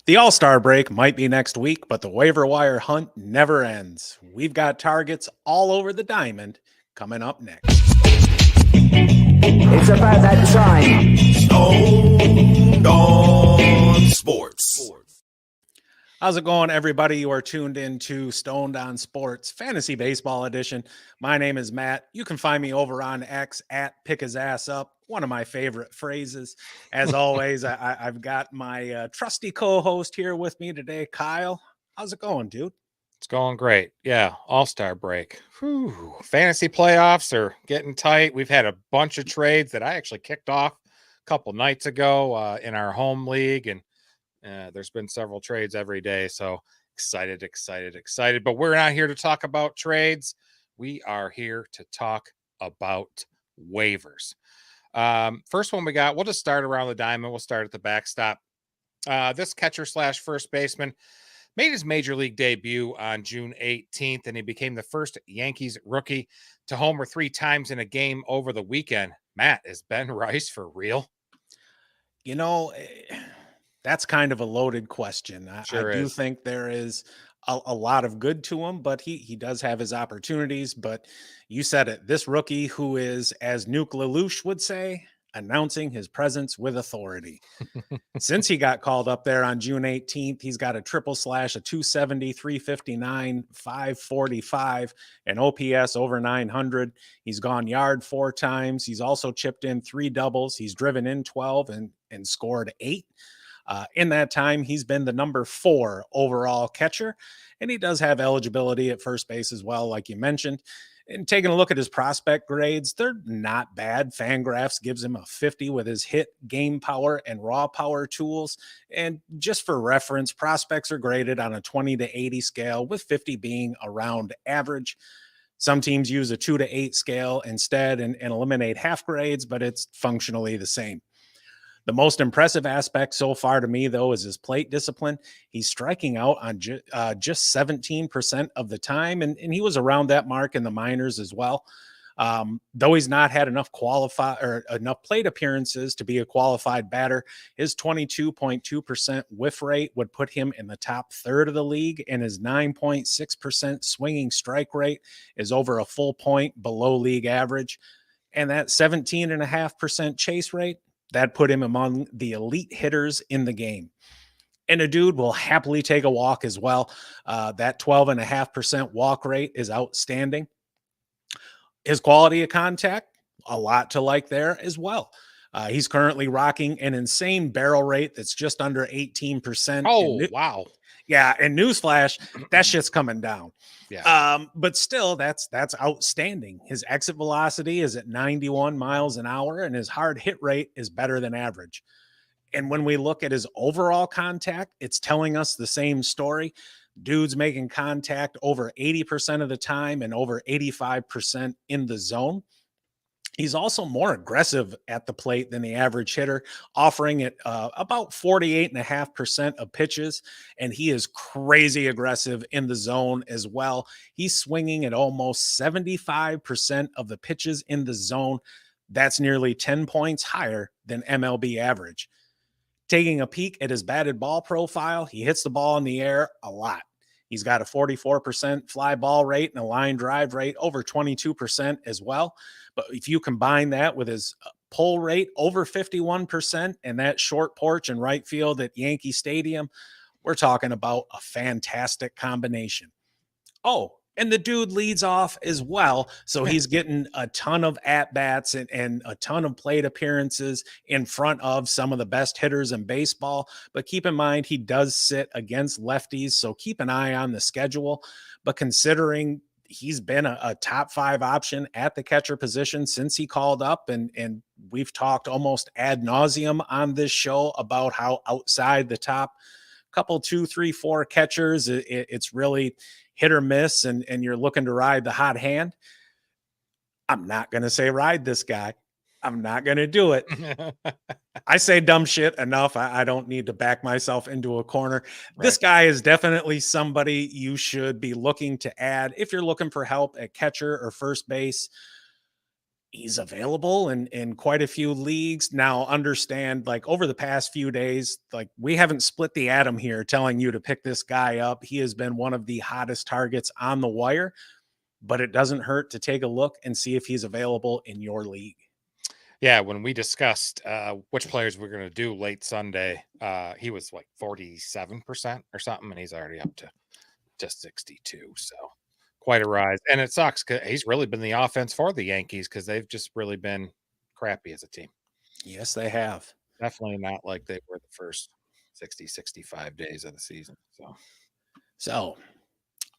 The All-Star break might be next week, but the waiver wire hunt never ends. We've got targets all over the diamond coming up next. It's about that time. Stoned on Sports. How's it going, everybody? You are tuned into Stoned on Sports Fantasy Baseball Edition. My name is Matt. You can find me over on X at Pick His Ass Up, one of my favorite phrases. As always, I've got my trusty co-host here with me today, Kyle. How's it going, dude? It's going great. Yeah, All-Star break. Whew. Fantasy playoffs are getting tight. We've had a bunch of trades that I actually kicked off a couple nights ago in our home league, and there's been several trades every day. So excited. But we're not here to talk about trades. We are here to talk about waivers. First one we got, we'll just start around the diamond. We'll start at the backstop. This catcher / first baseman made his major league debut on June 18th, and he became the first Yankees rookie to homer 3 times in a game over the weekend. Matt, is Ben Rice for real? You know, that's kind of a loaded question. I do think there is a lot of good to him, but he does have his opportunities. But you said it, this rookie who is, as Nuke Lelouch would say, announcing his presence with authority. Since he got called up there on June 18th, he's got a triple slash, a 270, 359, 545, an OPS over 900. He's gone yard 4 times. He's also chipped in 3 doubles. He's driven in 12 and scored 8. In that time, he's been the number 4 overall catcher, and he does have eligibility at first base as well, like you mentioned. And taking a look at his prospect grades, they're not bad. Fangraphs gives him a 50 with his hit, game power, and raw power tools. And just for reference, prospects are graded on a 20 to 80 scale, with 50 being around average. Some teams use a 2 to 8 scale instead and eliminate half grades, but it's functionally the same. The most impressive aspect so far to me, though, is his plate discipline. He's striking out on just 17% of the time, and he was around that mark in the minors as well. Though he's not had enough plate appearances to be a qualified batter, his 22.2% whiff rate would put him in the top third of the league, and his 9.6% swinging strike rate is over a full point below league average. And that 17.5% chase rate, that put him among the elite hitters in the game. And a dude will happily take a walk as well. That 12.5% walk rate is outstanding. His quality of contact, a lot to like there as well. He's currently rocking an insane barrel rate that's just under 18%. Oh, wow. Yeah, and newsflash, that shit's coming down. Yeah. But still, that's outstanding. His exit velocity is at 91 miles an hour, and his hard hit rate is better than average. And when we look at his overall contact, it's telling us the same story. Dude's making contact over 80% of the time and over 85% in the zone. He's also more aggressive at the plate than the average hitter, offering it about 48.5% of pitches, and he is crazy aggressive in the zone as well. He's swinging at almost 75% of the pitches in the zone. That's nearly 10 points higher than MLB average. Taking a peek at his batted ball profile, he hits the ball in the air a lot. He's got a 44% fly ball rate and a line drive rate over 22% as well. But if you combine that with his pull rate over 51% and that short porch in right field at Yankee Stadium, we're talking about a fantastic combination. Oh, and the dude leads off as well. So he's getting a ton of at-bats and a ton of plate appearances in front of some of the best hitters in baseball. But keep in mind, he does sit against lefties, so keep an eye on the schedule. But considering he's been a top 5 option at the catcher position since he called up, and we've talked almost ad nauseum on this show about how outside the top couple, 2, 3, 4 catchers, it's really hit or miss, and you're looking to ride the hot hand. I'm not going to say ride this guy. I'm not going to do it. I say dumb shit enough. I don't need to back myself into a corner. Right. This guy is definitely somebody you should be looking to add if you're looking for help at catcher or first base. he's available in quite a few leagues. Now, understand, like, over the past few days, like, we haven't split the atom here telling you to pick this guy up. He has been one of the hottest targets on the wire, but it doesn't hurt to take a look and see if he's available in your league. Yeah, when we discussed which players we're going to do late Sunday, he was like 47% or something, and he's already up to just 62. So quite a rise. And it sucks because he's really been the offense for the Yankees because they've just really been crappy as a team. Yes, they have. Definitely not like they were the first 60, 65 days of the season. So,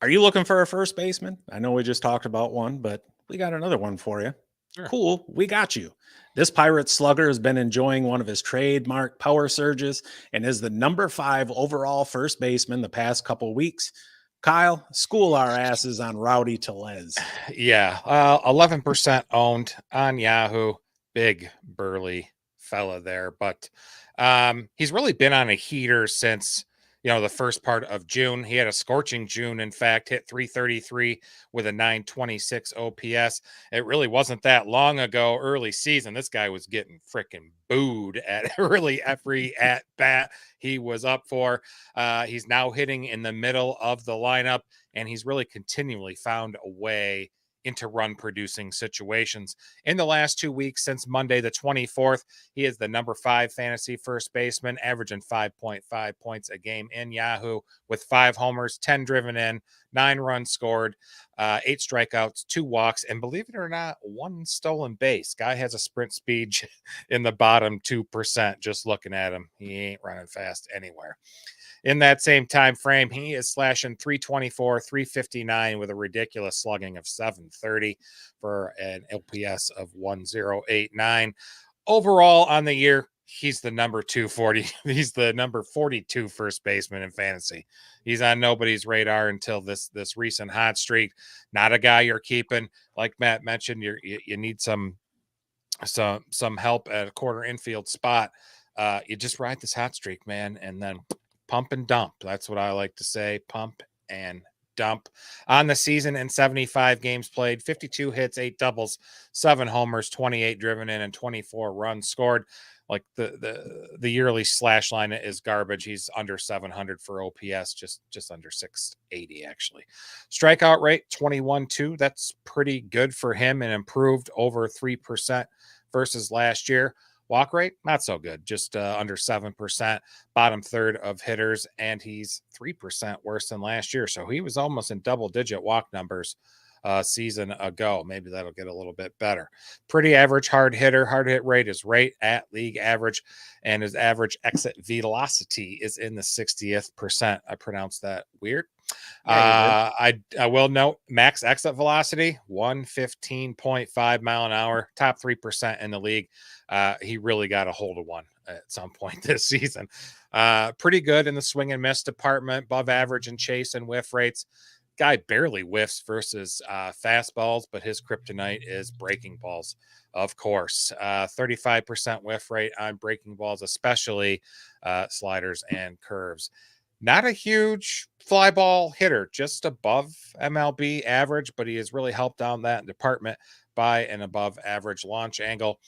are you looking for a first baseman? I know we just talked about one, but we got another one for you. Sure. Cool. We got you. This Pirates slugger has been enjoying one of his trademark power surges and is the number 5 overall first baseman the past couple weeks. Kyle, school our asses on Rowdy Tellez. Yeah. 11% owned on Yahoo. Big, burly fella there. But he's really been on a heater since, the first part of June. He had a scorching June, in fact, hit 333 with a 926 OPS. It really wasn't that long ago, early season. This guy was getting freaking booed at really every at bat he was up for. He's now hitting in the middle of the lineup, and he's really continually found a way into run producing situations. In the last 2 weeks since Monday the 24th, he is the number 5 fantasy first baseman, averaging 5.5 points a game in Yahoo with 5 homers, 10 driven in, 9 runs scored, 8 strikeouts, 2 walks, and believe it or not, 1 stolen base. Guy has a sprint speed in the bottom 2%. Just looking at him, he ain't running fast anywhere. In that same time frame, he is slashing 324, 359 with a ridiculous slugging of 730 for an LPS of 1089. Overall on the year, he's the number 240. He's the number 42 first baseman in fantasy. He's on nobody's radar until this recent hot streak. Not a guy you're keeping. Like Matt mentioned, you need some help at a corner infield spot. You just ride this hot streak, man, and then pump and dump. That's what I like to say. Pump and dump. On the season, in 75 games played, 52 hits, 8 doubles, 7 homers, 28 driven in, and 24 runs scored. Like the yearly slash line is garbage. He's under 700 for OPS, just under 680 actually. Strikeout rate 21.2. That's pretty good for him and improved over 3% versus last year. Walk rate, not so good, just under 7%, bottom third of hitters, and he's 3% worse than last year. So he was almost in double-digit walk numbers season ago. Maybe that'll get a little bit better. Pretty average hard hitter. Hard hit rate is right at league average, and his average exit velocity is in the 60th percent. I pronounced that weird. Yeah, I will note max exit velocity 115.5 mile an hour, top 3% in the league. He really got a hold of one at some point this season. Pretty good in the swing and miss department, above average in chase and whiff rates. Guy barely whiffs versus fastballs, but his kryptonite is breaking balls, of course. 35% whiff rate on breaking balls, especially sliders and curves. Not a huge fly ball hitter, just above MLB average, but he has really helped down that department by an above average launch angle.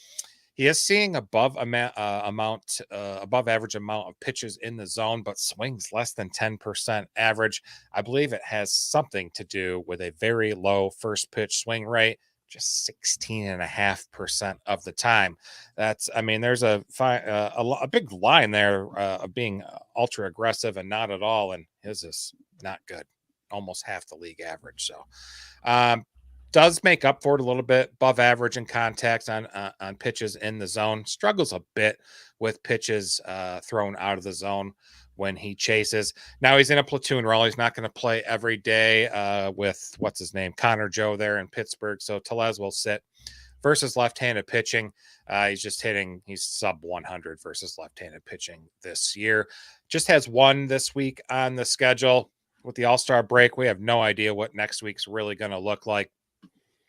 He is seeing above average amount of pitches in the zone, but swings less than 10% average. I believe it has something to do with a very low first pitch swing rate, just 16.5% of the time. There's a big line there of being ultra aggressive and not at all. And his is not good, almost half the league average. So, does make up for it a little bit, above average in contacts on pitches in the zone. Struggles a bit with pitches thrown out of the zone when he chases. Now he's in a platoon role. He's not going to play every day with Connor Joe there in Pittsburgh. So Tellez will sit versus left-handed pitching. He's sub 100 versus left-handed pitching this year. Just has one this week on the schedule. With the All-Star break, we have no idea what next week's really going to look like.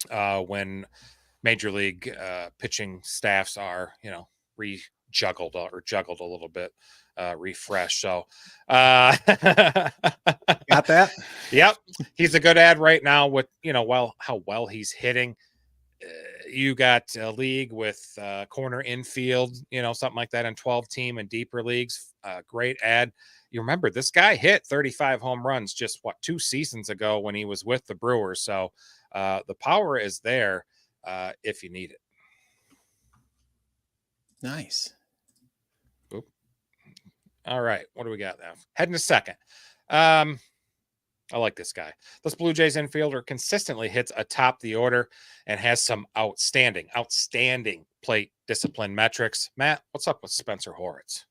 When major league pitching staffs are, juggled a little bit, refreshed. So, got that? Yep. He's a good ad right now with, how well he's hitting. you got a league with corner infield, something like that in 12-team and deeper leagues. Great ad. You remember this guy hit 35 home runs just 2 seasons ago when he was with the Brewers. So the power is there if you need it. Nice. Oop. All right. What do we got now? Heading to second. I like this guy. This Blue Jays infielder consistently hits atop the order and has some outstanding plate discipline metrics. Matt, what's up with Spencer Horwitz?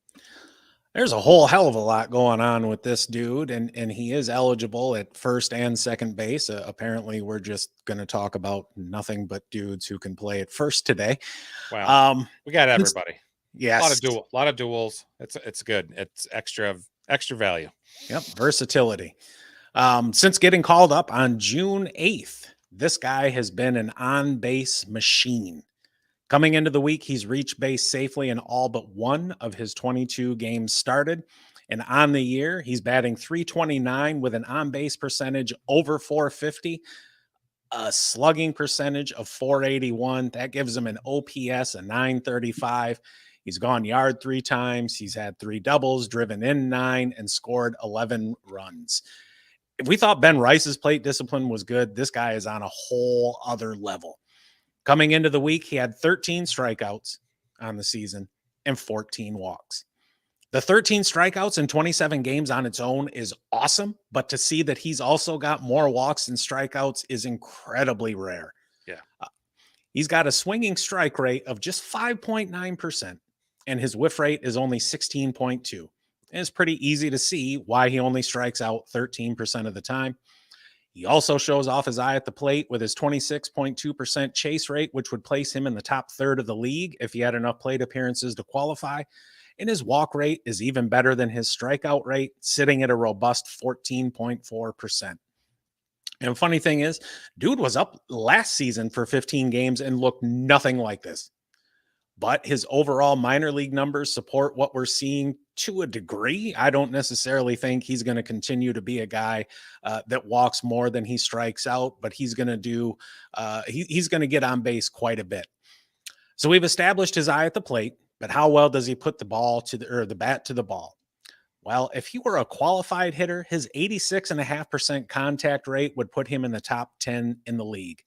There's a whole hell of a lot going on with this dude, and he is eligible at first and second base. Apparently, we're just going to talk about nothing but dudes who can play at first today. Wow, we got everybody. Yes, a lot of duels. It's good. It's extra value. Yep, versatility. Since getting called up on June 8th, this guy has been an on-base machine. Coming into the week, he's reached base safely in all but one of his 22 games started. And on the year, he's batting .329 with an on-base percentage over .450, a slugging percentage of .481. That gives him an OPS of .935. He's gone yard 3 times. He's had 3 doubles, driven in 9, and scored 11 runs. If we thought Ben Rice's plate discipline was good, this guy is on a whole other level. Coming into the week, he had 13 strikeouts on the season and 14 walks. The 13 strikeouts in 27 games on its own is awesome, but to see that he's also got more walks than strikeouts is incredibly rare. Yeah. He's got a swinging strike rate of just 5.9%, and his whiff rate is only 16.2. And it's pretty easy to see why he only strikes out 13% of the time. He also shows off his eye at the plate with his 26.2% chase rate, which would place him in the top third of the league if he had enough plate appearances to qualify. And his walk rate is even better than his strikeout rate, sitting at a robust 14.4%. And funny thing is, dude was up last season for 15 games and looked nothing like this. But his overall minor league numbers support what we're seeing to a degree. I don't necessarily think he's going to continue to be a guy that walks more than he strikes out, but he's going to do, he's going to get on base quite a bit. So we've established his eye at the plate, but how well does he put the ball to the bat to the ball? Well, if he were a qualified hitter, his 86.5% contact rate would put him in the top 10 in the league.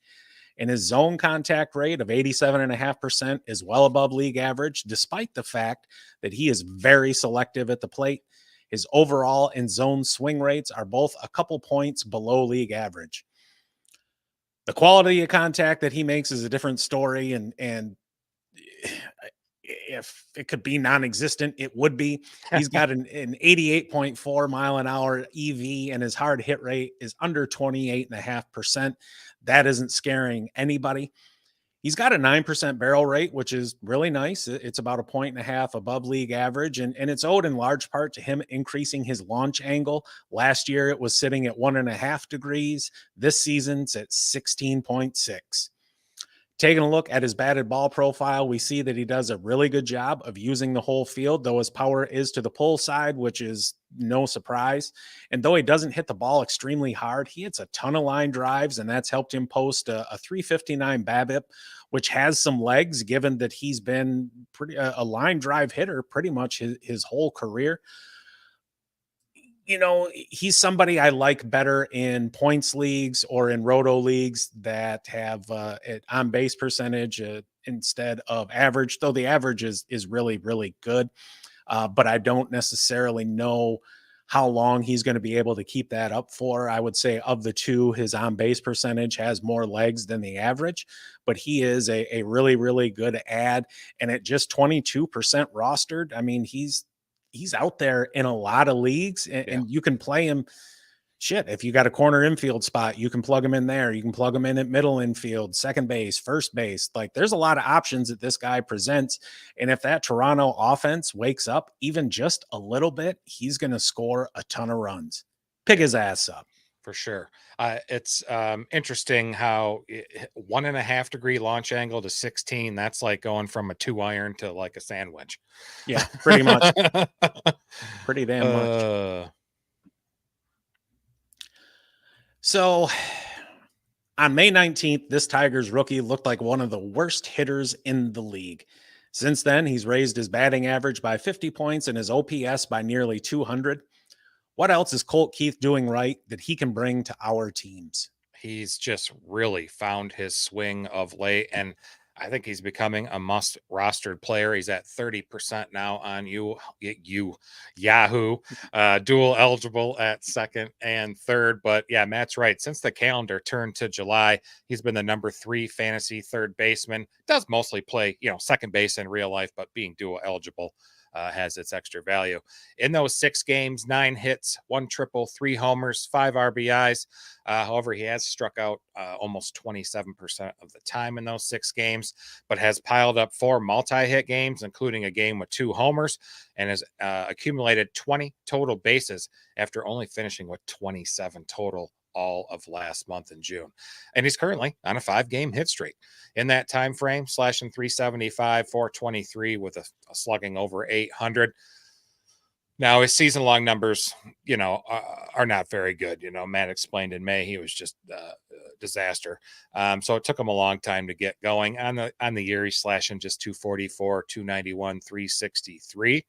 And his zone contact rate of 87.5% is well above league average, despite the fact that he is very selective at the plate. His overall and zone swing rates are both a couple points below league average. The quality of contact that he makes is a different story, and if it could be non-existent, it would be. He's got an 88.4 mile an hour EV, and his hard hit rate is under 28.5%. That isn't scaring anybody. He's got a 9% barrel rate, which is really nice. It's about 1.5 points above league average, and it's owed in large part to him increasing his launch angle. Last year, it was sitting at 1.5 degrees. This season's at 16.6. Taking a look at his batted ball profile, we see that he does a really good job of using the whole field, though his power is to the pull side, which is no surprise. And though he doesn't hit the ball extremely hard, he hits a ton of line drives, and that's helped him post a 359 BABIP, which has some legs, given that he's been a line drive hitter pretty much his whole career. You know, he's somebody I like better in points leagues or in roto leagues that have an on-base percentage instead of average, though the average is really, really good. But I don't necessarily know how long he's going to be able to keep that up for. I would say of the two, his on-base percentage has more legs than the average, but he is a really, really good ad. And at just 22% rostered, I mean, he's out there in a lot of leagues, and you can play him. Shit, if you got a corner infield spot, you can plug him in there. You can plug him in at middle infield, second base, first base. Like, there's a lot of options that this guy presents. And if that Toronto offense wakes up even just a little bit, he's going to score a ton of runs. Pick his ass up. For sure. It's interesting how 1.5 degree launch angle to 16. That's like going from a 2-iron to like a sandwich. Yeah, pretty much. Pretty damn much. Uh, So On May 19th, this Tigers rookie looked like one of the worst hitters in the league. Since then, he's raised his batting average by 50 points and his OPS by nearly 200. What else is Colt Keith doing right that he can bring to our teams? He's just really found his swing of late, and I think he's becoming a must rostered player. He's at 30% now on Yahoo, dual eligible at second and third. But yeah, Matt's right. Since the calendar turned to July, he's been the number 3 fantasy third baseman. Does mostly play, second base in real life, but being dual eligible has its extra value. In those 6 games, 9 hits, 1 triple, 3 homers, 5 RBIs. However, he has struck out almost 27% of the time in those 6 games, but has piled up 4 multi-hit games, including a game with 2 homers, and has accumulated 20 total bases after only finishing with 27 total all of last month in June. And he's currently on a 5-game hit streak. In that time frame, slashing 375, 423 with a slugging over 800. Now, his season-long numbers, are not very good. Matt explained in May he was just a disaster. So it took him a long time to get going. On the year, he's slashing just 244, 291, 363.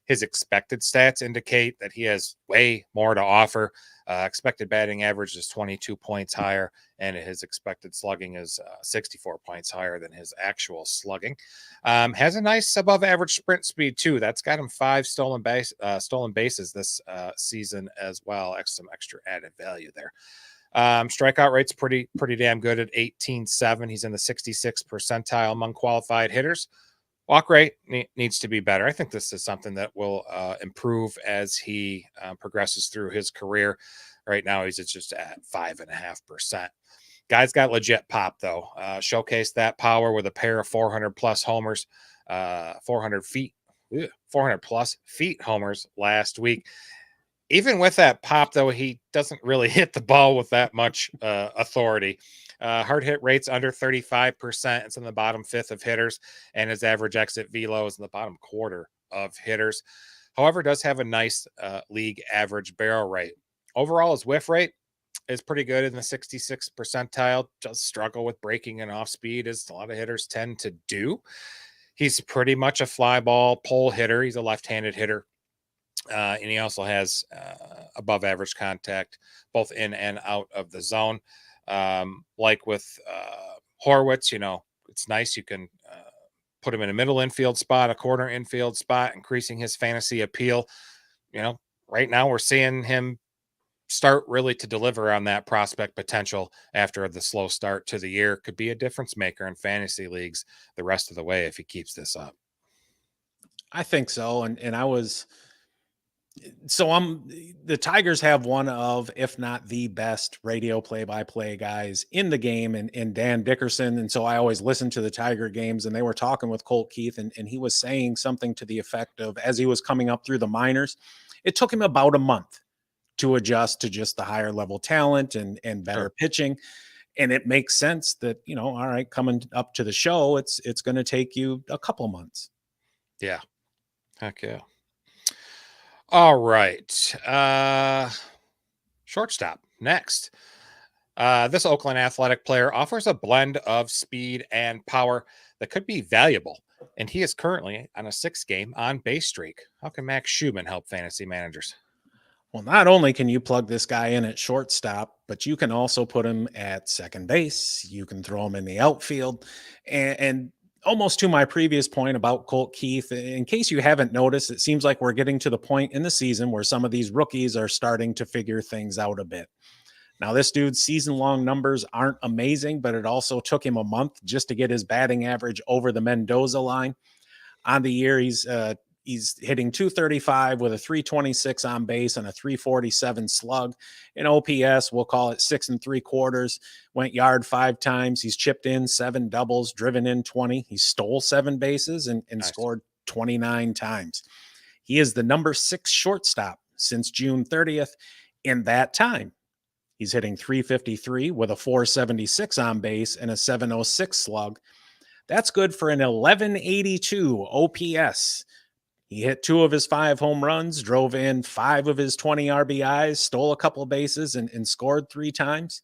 His expected stats indicate that he has way more to offer. Expected batting average is 22 points higher, and his expected slugging is 64 points higher than his actual slugging. Has a nice above average sprint speed too. That's got him 5 stolen bases this season as well. Some extra added value there. Strikeout rate's pretty damn good at 18.7. He's in the 66th percentile among qualified hitters. Walk rate needs to be better. I think this is something that will improve as he progresses through his career. Right now, he's just at 5.5%. Guy's got legit pop, though. Showcased that power with a pair of 400-plus homers, 400 plus feet homers last week. Even with that pop, though, he doesn't really hit the ball with that much authority. Hard hit rates under 35%. It's in the bottom 5th of hitters, and his average exit velo is in the bottom quarter of hitters. However, does have a nice league average barrel rate. Overall, his whiff rate is pretty good in the 66th percentile. Does struggle with breaking and off speed, as a lot of hitters tend to do. He's pretty much a fly ball pole hitter. He's a left-handed hitter. And he also has above average contact both in and out of the zone. Like with Horwitz, it's nice. You can put him in a middle infield spot, a corner infield spot, increasing his fantasy appeal. Right now we're seeing him start really to deliver on that prospect potential after the slow start to the year. Could be a difference maker in fantasy leagues the rest of the way if he keeps this up. I think so. And the Tigers have one of, if not the best radio play-by-play guys in the game, and Dan Dickerson. And so I always listen to the Tiger games, and they were talking with Colt Keith, and he was saying something to the effect of, as he was coming up through the minors, it took him about a month to adjust to just the higher level talent and better pitching. And it makes sense that, all right, coming up to the show, it's going to take you a couple months. Yeah. Heck yeah. All right. Shortstop next. This Oakland Athletic player offers a blend of speed and power that could be valuable, and he is currently on a 6-game on-base streak. How can Max Schuemann help fantasy managers? Well, not only can you plug this guy in at shortstop, but you can also put him at second base. You can throw him in the outfield. And almost to my previous point about Colt Keith, in case you haven't noticed, it seems like we're getting to the point in the season where some of these rookies are starting to figure things out a bit. Now, this dude's season-long numbers aren't amazing, but it also took him a month just to get his batting average over the Mendoza line. On the year, he's hitting 235 with a 326 on base and a 347 slug. In OPS, we'll call it 6 3/4. Went yard 5 times. He's chipped in 7 doubles, driven in 20. He stole 7 bases and nice. Scored 29 times. He is the number 6 shortstop since June 30th. In that time, he's hitting 353 with a 476 on base and a 706 slug. That's good for an 1182 OPS. He hit 2 of his 5 home runs, drove in 5 of his 20 RBIs, stole a couple of bases, and scored 3 times.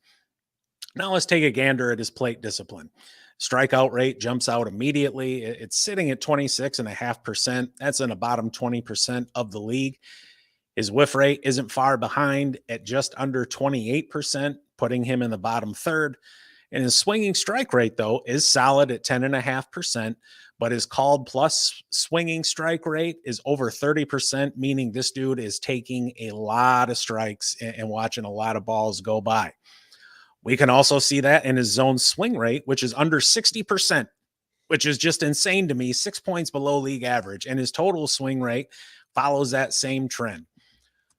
Now let's take a gander at his plate discipline. Strikeout rate jumps out immediately. It's sitting at 26.5%. That's in the bottom 20% of the league. His whiff rate isn't far behind at just under 28%, putting him in the bottom third. And his swinging strike rate, though, is solid at 10.5%, but his called plus swinging strike rate is over 30%, meaning this dude is taking a lot of strikes and watching a lot of balls go by. We can also see that in his zone swing rate, which is under 60%, which is just insane to me, 6 points below league average. And his total swing rate follows that same trend.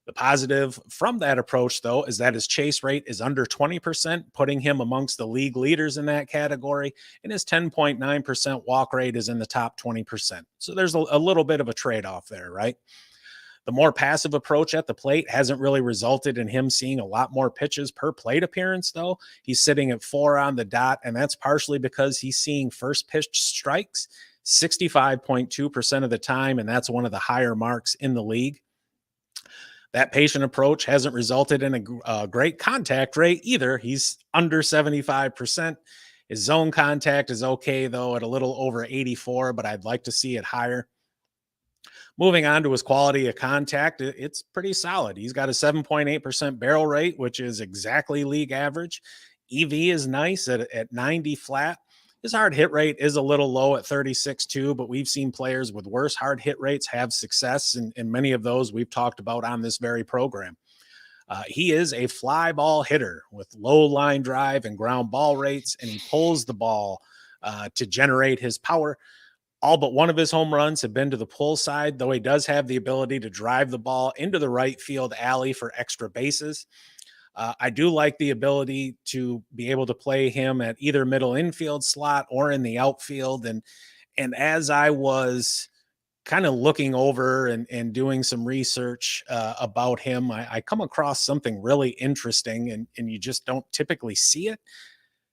The positive from that approach, though, is that his chase rate is under 20%, putting him amongst the league leaders in that category. And his 10.9% walk rate is in the top 20%. So there's a little bit of a trade-off there, right? The more passive approach at the plate hasn't really resulted in him seeing a lot more pitches per plate appearance, though. He's sitting at 4 on the dot, and that's partially because he's seeing first pitch strikes 65.2% of the time, and that's one of the higher marks in the league. That patient approach hasn't resulted in a great contact rate either. He's under 75%. His zone contact is okay, though, at a little over 84, but I'd like to see it higher. Moving on to his quality of contact, it's pretty solid. He's got a 7.8% barrel rate, which is exactly league average. EV is nice at 90 flat. His hard hit rate is a little low at 36.2, but we've seen players with worse hard hit rates have success, and many of those we've talked about on this very program. He is a fly ball hitter with low line drive and ground ball rates, and he pulls the ball to generate his power. All but one of his home runs have been to the pull side, though he does have the ability to drive the ball into the right field alley for extra bases. I do like the ability to be able to play him at either middle infield slot or in the outfield. And as I was kind of looking over and doing some research about him, I come across something really interesting, and you just don't typically see it.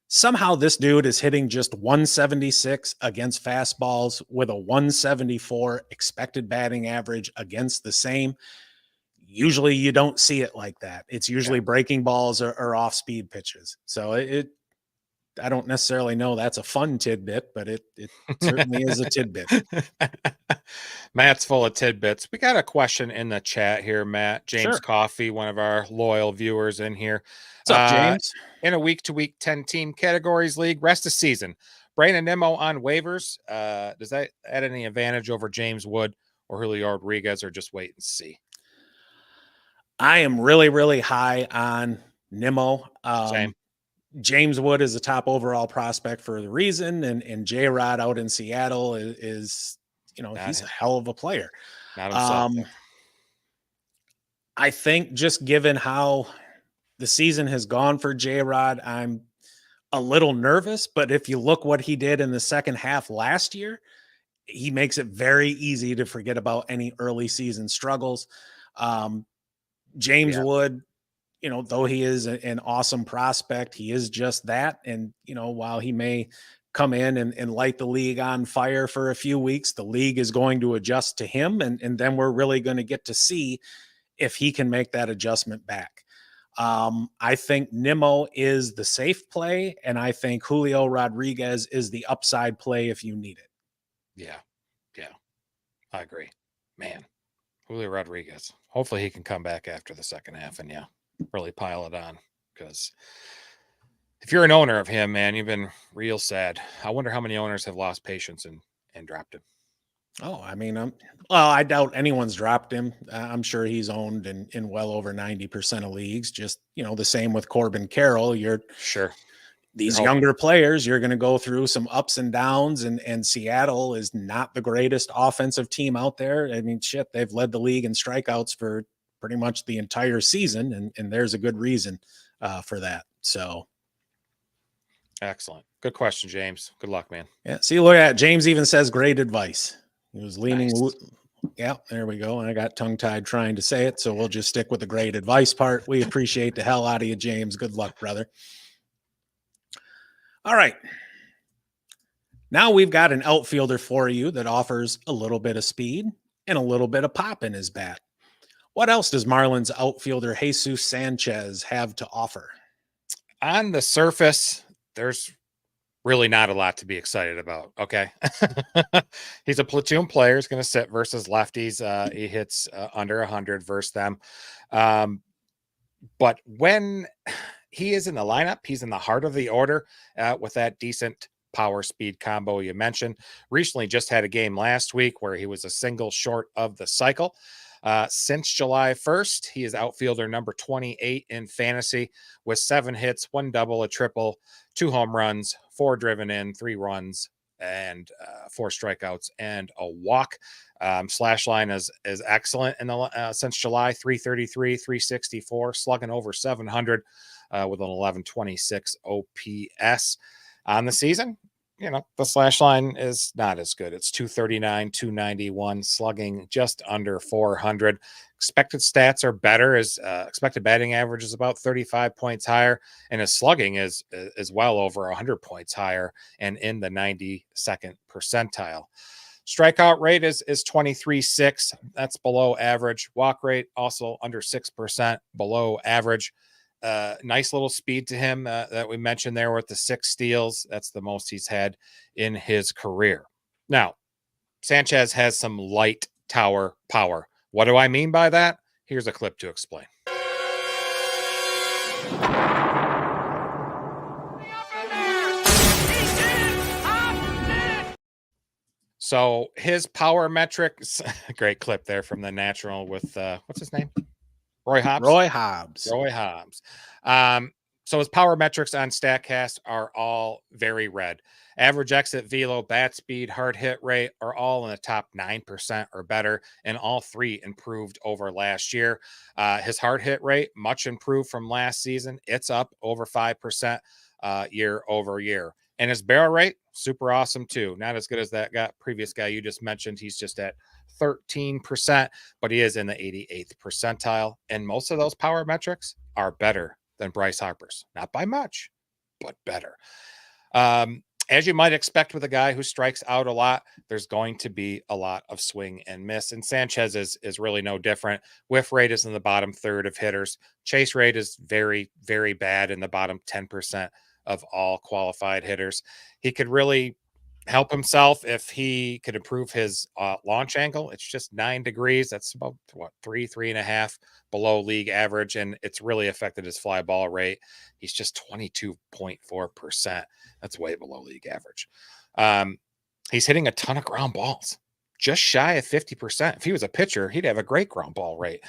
Somehow this dude is hitting just 176 against fastballs with a 174 expected batting average against the same. Usually you don't see it like that. It's usually breaking balls or off speed pitches. So I don't necessarily know that's a fun tidbit, but it certainly is a tidbit. Matt's full of tidbits. We got a question in the chat here, Matt. James Coffey, one of our loyal viewers in here. What's up, James? In a week-to-week 10-team categories league, rest of season, Brandon Nimmo on waivers. Does that add any advantage over James Wood or Julio Rodriguez, or just wait and see? I am really, really high on Nimmo. Same. James Wood is a top overall prospect for the reason, and J-Rod out in Seattle is he's a hell of a player. Not himself. I think just given how the season has gone for J-Rod, I'm a little nervous, but if you look what he did in the second half last year, he makes it very easy to forget about any early season struggles. James Wood, though he is an awesome prospect, he is just that. And, while he may come in and light the league on fire for a few weeks, the league is going to adjust to him. And then we're really going to get to see if he can make that adjustment back. I think Nimmo is the safe play, and I think Julio Rodriguez is the upside play if you need it. Yeah. I agree. Man, Julio Rodriguez. Hopefully he can come back after the second half and really pile it on, because if you're an owner of him, man, you've been real sad. I wonder how many owners have lost patience and dropped him. Oh, I mean, I doubt anyone's dropped him. I'm sure he's owned in well over 90% of leagues. Just, the same with Corbin Carroll. These younger players, you're going to go through some ups and downs, and Seattle is not the greatest offensive team out there. I mean, they've led the league in strikeouts for pretty much the entire season, and there's a good reason for that. So. Excellent. Good question, James. Good luck, man. Yeah. See, look at James even says great advice. He was leaning. Nice. Yeah, there we go. And I got tongue tied trying to say it. So we'll just stick with the great advice part. We appreciate the hell out of you, James. Good luck, brother. All right. Now we've got an outfielder for you that offers a little bit of speed and a little bit of pop in his bat. What else does Marlins outfielder Jesus Sanchez have to offer? On the surface, there's really not a lot to be excited about. Okay. He's a platoon player. He's going to sit versus lefties. He hits under 100 versus them. But when he is in the lineup, he's in the heart of the order with that decent power speed combo you mentioned. Recently just had a game last week where he was a single short of the cycle. Since July 1st, he is outfielder number 28 in fantasy with 7 hits, 1 double, a triple, 2 home runs, 4 driven in, 3 runs, and 4 strikeouts and a walk. Slash line is excellent in the since July, 333, 364, slugging over 700 with an 1126 OPS on the season. The slash line is not as good. It's 239, 291, slugging just under 400. Expected stats are better. As expected batting average is about 35 points higher, and his slugging is well over 100 points higher and in the 92nd percentile. Strikeout rate is 23.6. That's below average. Walk rate also under 6%, below average. Nice little speed to him that we mentioned there with the 6 steals. That's the most he's had in his career. Now, Sanchez has some light tower power. What do I mean by that? Here's a clip to explain. So his power metrics, great clip there from the Natural with what's his name? Roy Hobbs. So his power metrics on StatCast are all very red. Average exit velo, bat speed, hard hit rate are all in the top 9% or better, and all 3 improved over last year. His hard hit rate, much improved from last season. It's up over 5% year over year. And his barrel rate, super awesome too. Not as good as that previous guy you just mentioned. He's just at 13%, but he is in the 88th percentile. And most of those power metrics are better than Bryce Harper's. Not by much, but better. As you might expect with a guy who strikes out a lot, there's going to be a lot of swing and miss. And Sanchez is really no different. Whiff rate is in the bottom third of hitters. Chase rate is very, very bad in the bottom 10% of all qualified hitters. He could really help himself if he could improve his launch angle. It's just 9 degrees. That's about 3.5 below league average, and it's really affected his fly ball rate. He's just 22.4%. That's way below league average. He's hitting a ton of ground balls, just shy of 50%. If he was a pitcher, he'd have a great ground ball rate.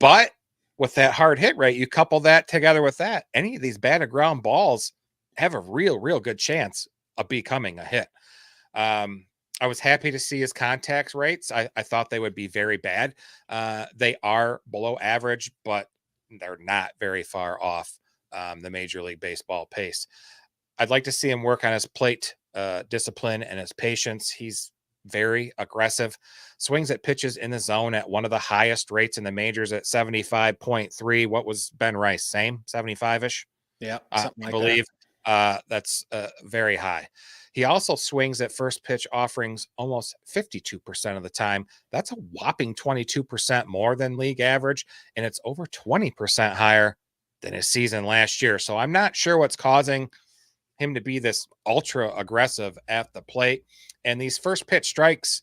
But with that hard hit rate, you couple that together with that, any of these batted ground balls have a real good chance of becoming a hit. I was happy to see his contact rates. I thought they would be very bad. They are below average, but they're not very far off the Major League Baseball pace. I'd like to see him work on his plate discipline and his patience. He's very aggressive, swings at pitches in the zone at one of the highest rates in the majors at 75.3. What was Ben Rice? Same 75-ish. Yeah, I believe that's very high. He also swings at first pitch offerings almost 52% of the time. That's a whopping 22% more than league average, and it's over 20% higher than his season last year. So I'm not sure what's causing him to be this ultra aggressive at the plate. And these first pitch strikes,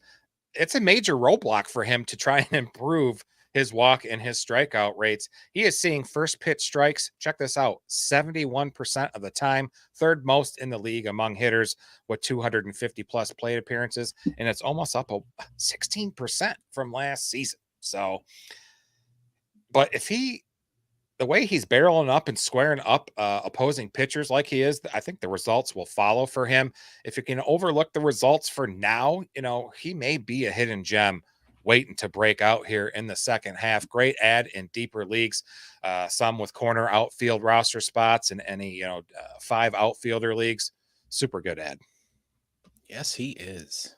it's a major roadblock for him to try and improve his walk and his strikeout rates. He is seeing first pitch strikes, check this out, 71% of the time, third most in the league among hitters with 250 plus plate appearances. And it's almost up 16% from last season. So, but if the way he's barreling up and squaring up opposing pitchers like he is, I think the results will follow for him. If you can overlook the results for now, he may be a hidden gem waiting to break out here in the second half. Great ad in deeper leagues, some with corner outfield roster spots and any 5 outfielder leagues. Super good ad. Yes, he is.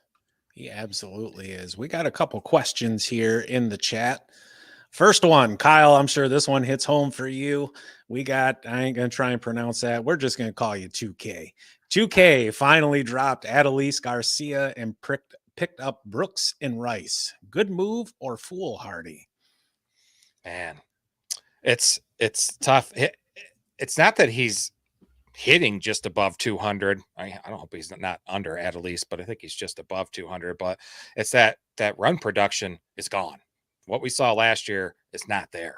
He absolutely is. We got a couple questions here in the chat. First one, Kyle, I'm sure this one hits home for you. I ain't going to try and pronounce that. We're just going to call you 2K. 2K finally dropped Adolis Garcia and picked up Brooks and Rice. Good move or foolhardy? Man, it's tough. it's not that he's hitting just above 200. I don't hope he's not under at least, but I think he's just above 200. But it's that run production is gone. What we saw last year is not there.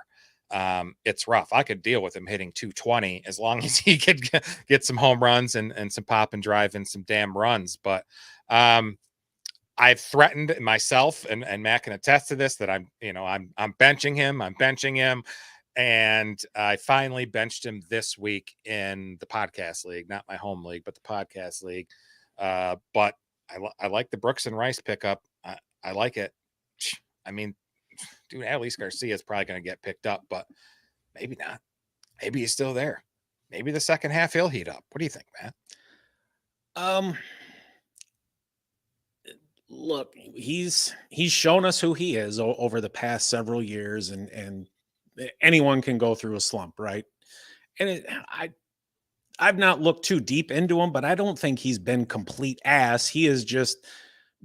It's rough. I could deal with him hitting 220 as long as he could get some home runs and some pop and drive and some damn runs. But I've threatened myself, and Matt can attest to this, that I'm benching him. And I finally benched him this week in the podcast league, not my home league, but the podcast league. But I like the Brooks and Rice pickup. I like it. I mean, dude, at least Garcia is probably going to get picked up, but maybe not. Maybe he's still there. Maybe the second half he'll heat up. What do you think, Matt? Look, he's shown us who he is over the past several years, and anyone can go through a slump, right? And I've not looked too deep into him, but I don't think he's been complete ass. He has just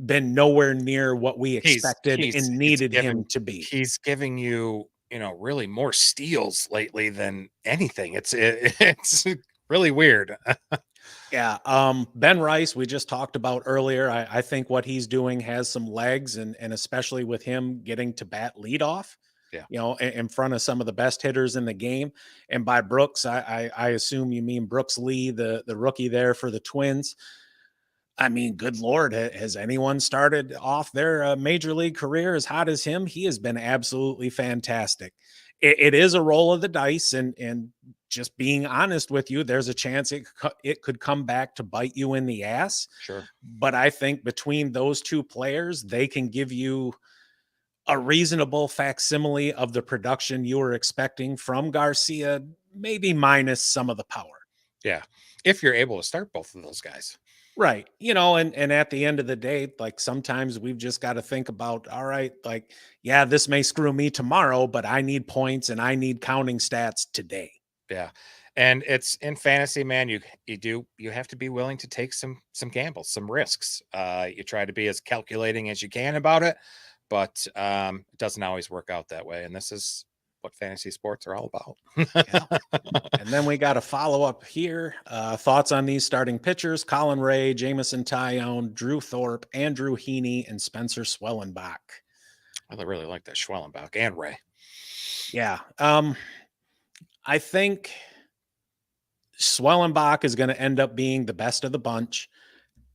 been nowhere near what we expected and needed him to be. He's giving you, really more steals lately than anything. It's really weird. Yeah. Ben Rice, we just talked about earlier. I think what he's doing has some legs, and especially with him getting to bat leadoff. Yeah. In front of some of the best hitters in the game. And by Brooks, I assume you mean Brooks Lee, the rookie there for the Twins. I mean, good Lord, has anyone started off their major league career as hot as him? He has been absolutely fantastic. It is a roll of the dice, and just being honest with you, there's a chance it could come back to bite you in the ass. Sure. But I think between those two players, they can give you a reasonable facsimile of the production you were expecting from Garcia, maybe minus some of the power. Yeah. If you're able to start both of those guys. Right. And at the end of the day, like, sometimes we've just got to think about, all right, like, yeah, this may screw me tomorrow, but I need points and I need counting stats today. Yeah. And it's in fantasy, man, you have to be willing to take some gambles, some risks. You try to be as calculating as you can about it, but it doesn't always work out that way. And this is what fantasy sports are all about. Yeah. And then we got a follow-up here. Thoughts on these starting pitchers: Colin Ray, Jamison Tyone, Drew Thorpe, Andrew Heaney, and Spencer Schwellenbach. I really like that Schwellenbach and Ray. Yeah. I think Schwellenbach is going to end up being the best of the bunch.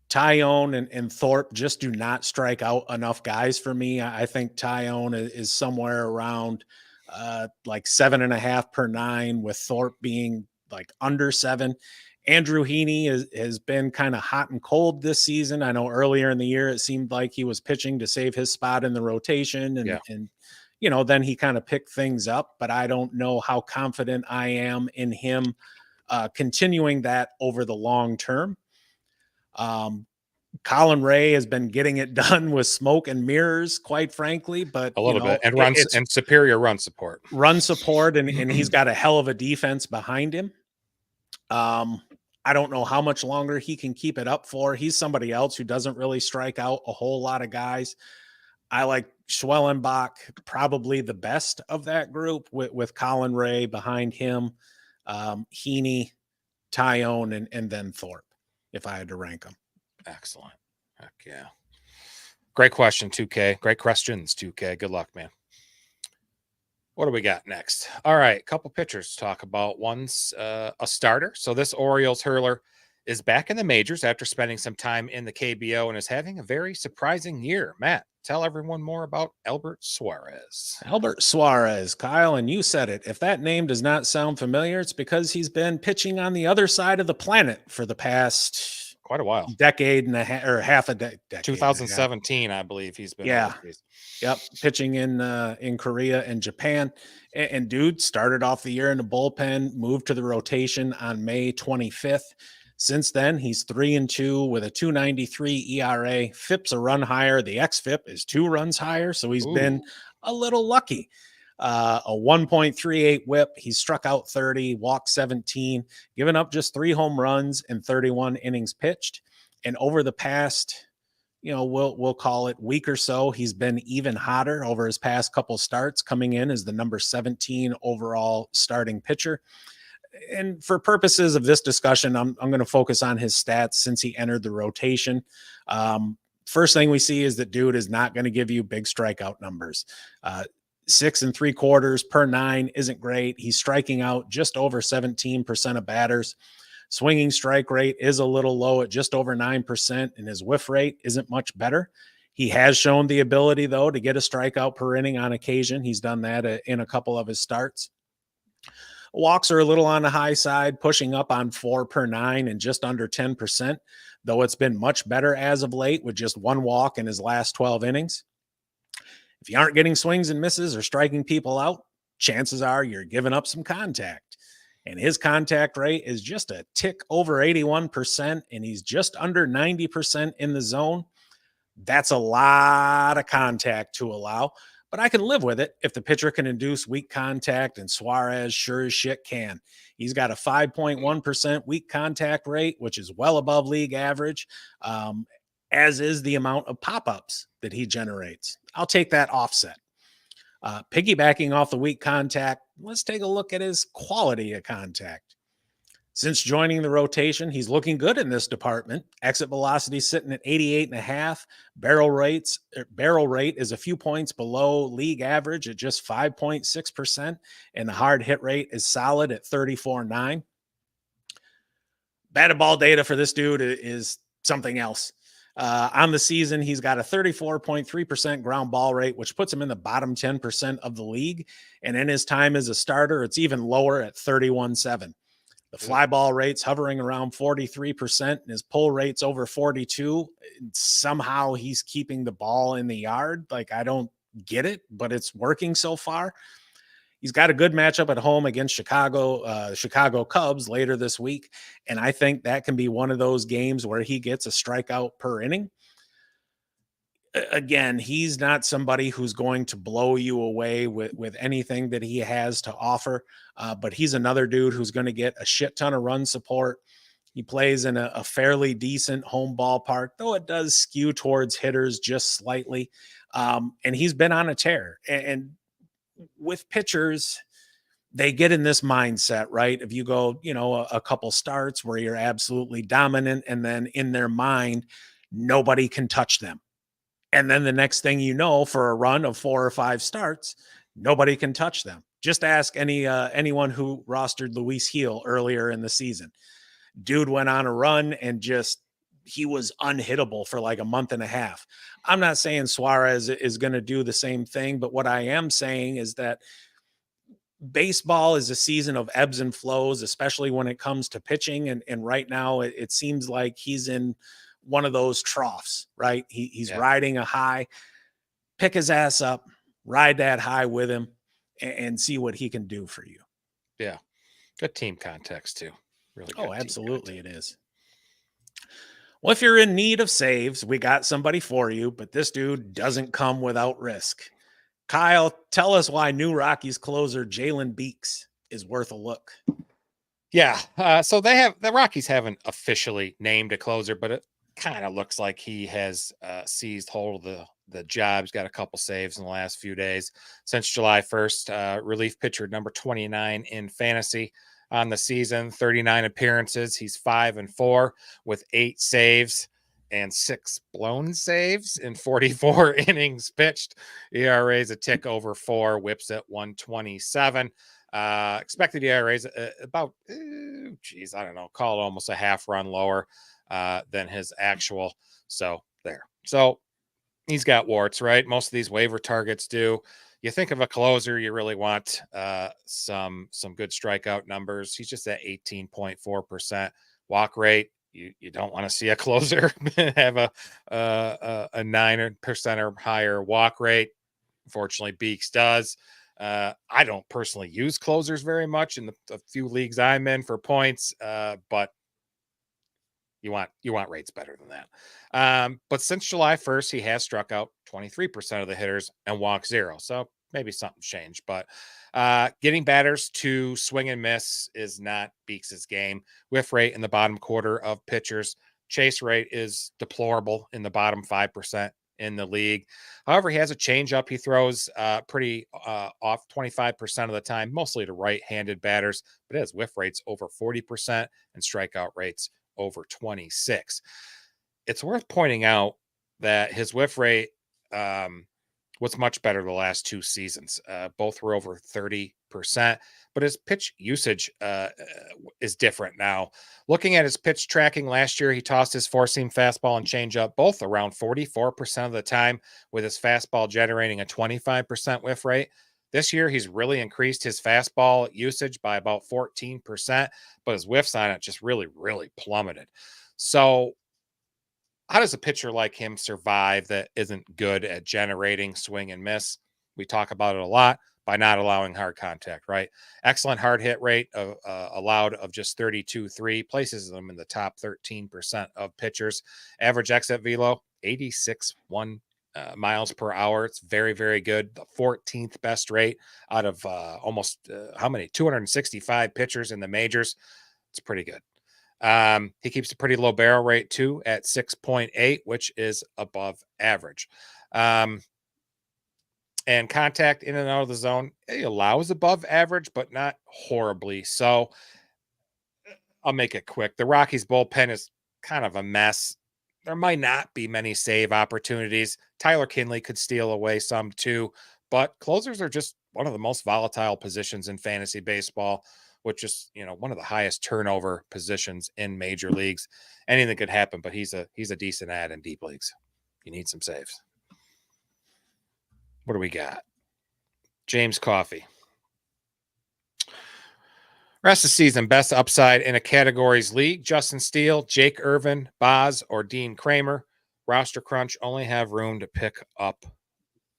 Tyone and Thorpe just do not strike out enough guys for me. I think Tyone is somewhere around like 7.5 per 9, with Thorpe being like under 7. Andrew Heaney has been kind of hot and cold this season. I know earlier in the year it seemed like he was pitching to save his spot in the rotation, and then he kind of picked things up, but I don't know how confident I am in him continuing that over the long term. Colin Ray has been getting it done with smoke and mirrors, quite frankly, but a little bit, and runs and superior run support, and he's got a hell of a defense behind him. I don't know how much longer he can keep it up for. He's somebody else who doesn't really strike out a whole lot of guys. I like Schwellenbach, probably the best of that group, with Colin Ray behind him, Heaney, Tyone, and then Thorpe, if I had to rank them. Excellent. Heck yeah. Great question, 2K. Great questions, 2K. Good luck, man. What do we got next? All right, a couple pitchers to talk about. One's a starter. So this Orioles hurler is back in the majors after spending some time in the KBO and is having a very surprising year. Matt, tell everyone more about Albert Suarez. Albert Suarez, Kyle, and you said it. If that name does not sound familiar, it's because he's been pitching on the other side of the planet for the past quite a while, decade and a half, or half a decade. 2017, I believe he's been. Yeah. Yep. Pitching in Korea and Japan. And dude started off the year in the bullpen, moved to the rotation on May 25th. Since then, he's 3-2 with a 2.93 ERA. FIP's a run higher. The xFIP is 2 runs higher. So he's been a little lucky. A 1.38 whip. He's struck out 30, walked 17, given up just 3 home runs in 31 innings pitched. And over the past, we'll call it week or so, he's been even hotter over his past couple starts, coming in as the number 17 overall starting pitcher. and for purposes of this discussion, I'm going to focus on his stats since he entered the rotation. First thing we see is that dude is not going to give you big strikeout numbers. 6 3/4 per 9 isn't great. He's striking out just over 17% of batters. Swinging strike rate is a little low at just over 9%, and his whiff rate isn't much better. He has shown the ability, though, to get a strikeout per inning on occasion. He's done that in a couple of his starts. Walks are a little on the high side, pushing up on 4 per 9 and just under 10%, though it's been much better as of late with just 1 walk in his last 12 innings. If you aren't getting swings and misses or striking people out, chances are you're giving up some contact. And his contact rate is just a tick over 81%, and he's just under 90% in the zone. That's a lot of contact to allow, but I can live with it if the pitcher can induce weak contact, and Suarez sure as shit can. He's got a 5.1% weak contact rate, which is well above league average, as is the amount of pop-ups that he generates. I'll take that offset. Piggybacking off the weak contact, let's take a look at his quality of contact. Since joining the rotation, he's looking good in this department. Exit velocity sitting at 88.5. Barrel rate is a few points below league average at just 5.6%, and the hard hit rate is solid at 34.9. Batted ball data for this dude is something else. On the season, he's got a 34.3% ground ball rate, which puts him in the bottom 10% of the league. And in his time as a starter, it's even lower at 31.7. The fly ball rate's hovering around 43%, and his pull rate's over 42. Somehow he's keeping the ball in the yard. Like, I don't get it, but it's working so far. He's got a good matchup at home against Chicago Cubs later this week, and I think that can be one of those games where he gets a strikeout per inning. Again, he's not somebody who's going to blow you away with anything that he has to offer, but he's another dude who's going to get a shit ton of run support. He plays in a fairly decent home ballpark, though it does skew towards hitters just slightly, and he's been on a tear. And with pitchers, they get in this mindset, right? If you go, a couple starts where you're absolutely dominant, and then in their mind, nobody can touch them. And then the next thing you know, for a run of 4 or 5 starts, nobody can touch them. Just ask anyone who rostered Luis Gil earlier in the season. Dude went on a run and he was unhittable for like a month and a half. I'm not saying Suarez is going to do the same thing, but what I am saying is that baseball is a season of ebbs and flows, especially when it comes to pitching. And right now it seems like he's in one of those troughs, right? He's riding a high. Pick his ass up, ride that high with him, and see what he can do for you. Yeah. Good team context too. Really good. Oh, absolutely it is. Well, if you're in need of saves, we got somebody for you, but this dude doesn't come without risk. Kyle, tell us why new Rockies closer Jaylen Beeks is worth a look. Yeah. So the Rockies haven't officially named a closer, but it kind of looks like he has seized hold of the job. He's got a couple saves in the last few days. Since July 1st, relief pitcher number 29 in fantasy on the season, 39 appearances. He's 5-4 with 8 saves and 6 blown saves in 44 innings pitched. ERA is a tick over 4, whips at 127. Expected ERA is about, I don't know, call it almost a half run lower than his actual. So there. So he's got warts, right? Most of these waiver targets do. You think of a closer, you really want some good strikeout numbers. He's just at 18.4% walk rate. You don't want to see a closer have a 9% or higher walk rate. Unfortunately, Beeks does. I don't personally use closers very much in the few leagues I'm in for points, but you want rates better than that. But since July 1st, he has struck out 23% of the hitters and walked 0. So maybe something's changed, but getting batters to swing and miss is not Beeks' game. Whiff rate in the bottom quarter of pitchers. Chase rate is deplorable in the bottom 5%. in the league. However, he has a changeup. He throws pretty off 25% of the time, mostly to right-handed batters, but it has whiff rates over 40% and strikeout rates over 26. It's worth pointing out that his whiff rate was much better the last 2 seasons. Both were over 30%, but his pitch usage is different now. Looking at his pitch tracking last year, he tossed his four-seam fastball and changeup both around 44% of the time, with his fastball generating a 25% whiff rate. This year, he's really increased his fastball usage by about 14%, but his whiffs on it just really, really plummeted. So how does a pitcher like him survive that isn't good at generating swing and miss? We talk about it a lot by not allowing hard contact, right? Excellent hard hit rate of allowed of just 32.3, places them in the top 13% of pitchers. Average exit velo, 86.1 miles per hour. It's very, very good. The 14th best rate out of almost 265 pitchers in the majors. It's pretty good. He keeps a pretty low barrel rate too at 6.8, which is above average. And contact in and out of the zone, he allows above average, but not horribly. So I'll make it quick. The Rockies bullpen is kind of a mess. There might not be many save opportunities. Tyler Kinley could steal away some too, but closers are just one of the most volatile positions in fantasy baseball, which is, one of the highest turnover positions in major leagues. Anything could happen, but he's a decent ad in deep leagues. You need some saves. What do we got? James Coffey. Rest of the season, best upside in a categories league: Justin Steele, Jake Irvin, Boz, or Dean Kramer. Roster crunch, only have room to pick up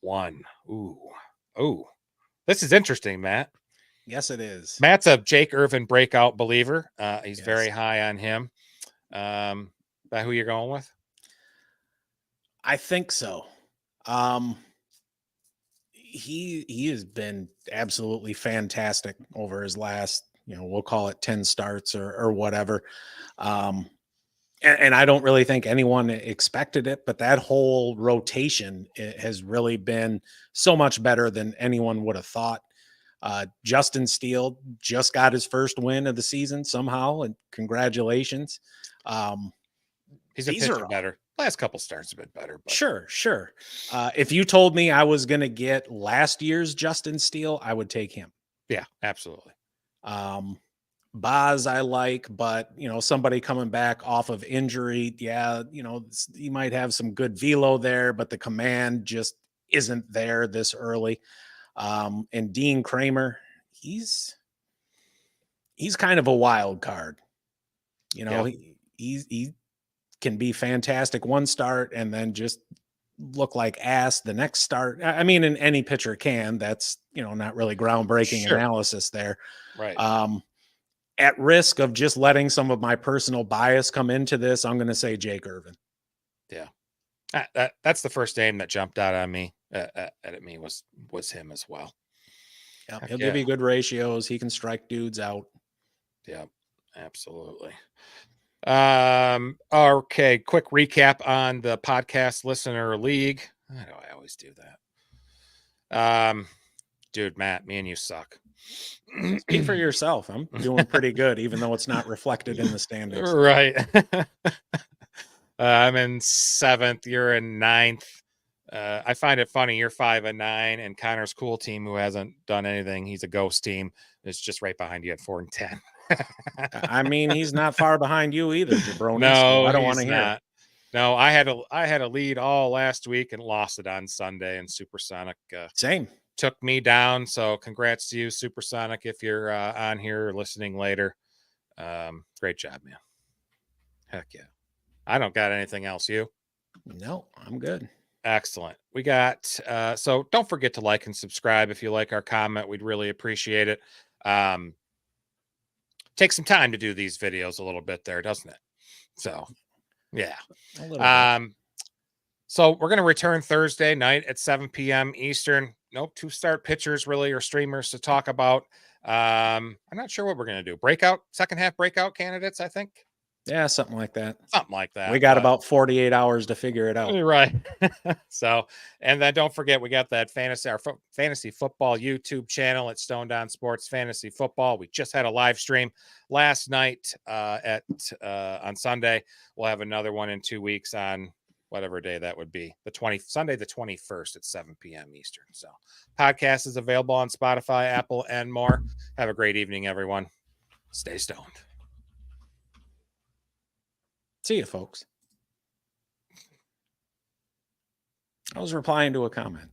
one. Ooh. This is interesting, Matt. Yes, it is. Matt's a Jake Irvin breakout believer. He's very high on him. That who you're going with? I think so. He has been absolutely fantastic over his last, we'll call it 10 starts or whatever. And I don't really think anyone expected it, but that whole rotation has really been so much better than anyone would have thought. Justin Steele just got his first win of the season somehow, and congratulations. He's a pitcher better. Last couple starts a bit better. But. Sure. If you told me I was going to get last year's Justin Steele, I would take him. Yeah, absolutely. Boz I like, but somebody coming back off of injury, he might have some good velo there, but the command just isn't there this early. And Dean Kramer, he's kind of a wild card. He can be fantastic one start and then just look like ass the next start. I mean, and any pitcher can. That's not really groundbreaking analysis there. Right. At risk of just letting some of my personal bias come into this, I'm going to say Jake Irvin. Yeah. That's the first name that jumped out on me at me was him as well. Yeah, he'll give you good ratios. He can strike dudes out. Yeah, absolutely. Okay, quick recap on the podcast listener league. Why do I always do that? Dude, Matt, me and you suck. Speak for yourself. I'm doing pretty good, even though it's not reflected in the standings. Right. I'm in 7th. You're in 9th. I find it funny. You're 5-9, and Connor's cool team, who hasn't done anything, he's a ghost team, is just right behind you at 4-10. I mean, he's not far behind you either, jabroni. No, so I don't want to hear it. No, I had a lead all last week and lost it on Sunday, and Supersonic same took me down. So congrats to you, Supersonic, if you're on here listening later. Great job, man. Heck yeah. I don't got anything else. You? No, I'm good. Excellent. We got so don't forget to like and subscribe if you like our comment. We'd really appreciate it. Take some time to do these videos a little bit there, doesn't it? So yeah. So we're going to return Thursday night at 7 p.m. Eastern. Nope, 2-start pitchers really or streamers to talk about. I'm not sure what we're going to do. Second half breakout candidates, I think. Yeah, something like that. Something like that. We got about 48 hours to figure it out. Right. So, and then don't forget, we got that fantasy football YouTube channel at Stone Down Sports Fantasy Football. We just had a live stream last night on Sunday. We'll have another one in 2 weeks on whatever day that would be, Sunday the 21st at 7 p.m. Eastern. So, podcast is available on Spotify, Apple, and more. Have a great evening, everyone. Stay stoned. See you, folks. I was replying to a comment.